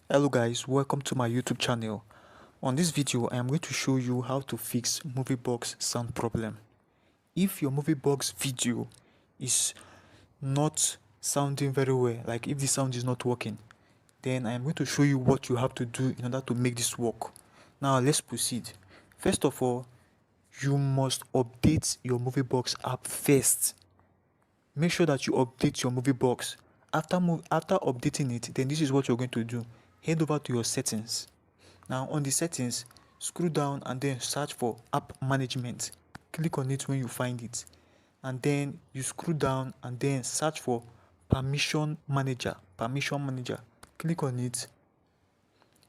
Hello guys, welcome to my YouTube channel. On this video, I am going to show you how to fix Moviebox sound problem. If your Moviebox video is not sounding very well, like if the sound is not working, then I am going to show you what you have to do in order to make this work. Now let's proceed. First of all, you must update your Moviebox app first. Make sure that you update your Moviebox. After updating it, then this is what you're going to do. Head over to your settings. Now on the settings, scroll down and then search for app management. Click on it when you find it, and then you scroll down and then search for permission manager. Click on it.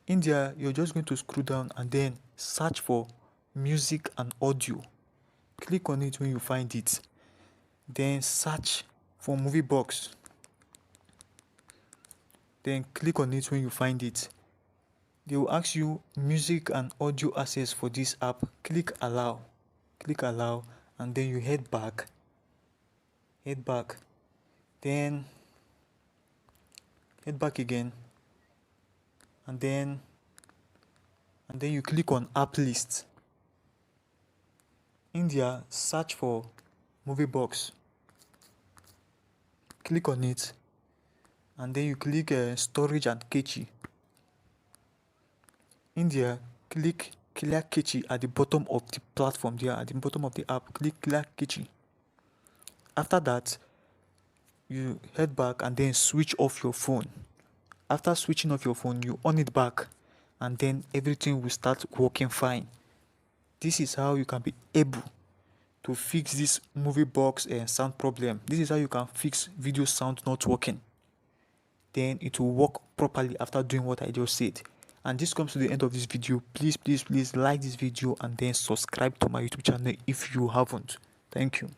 In there, you're just going to scroll down and then search for music and audio. Click on it when you find it. Then search for Moviebox. Then click on it when you find it. They will ask you music and audio access for this app. Click allow, and then you head back, then head back again, and then you click on app list. In there, search for Moviebox. Click on it, and then you click storage and cache. In there, click clear cache at the bottom of the platform there, at the bottom of the app. Click clear cache. After that, you head back and then switch off your phone. After switching off your phone, you on it back, and then everything will start working fine. This is how you can be able to fix this Moviebox sound problem. This is how you can fix video sound not working. Then it will work properly after doing what I just said. And this comes to the end of this video. Please like this video and then subscribe to my YouTube channel if you haven't. Thank you.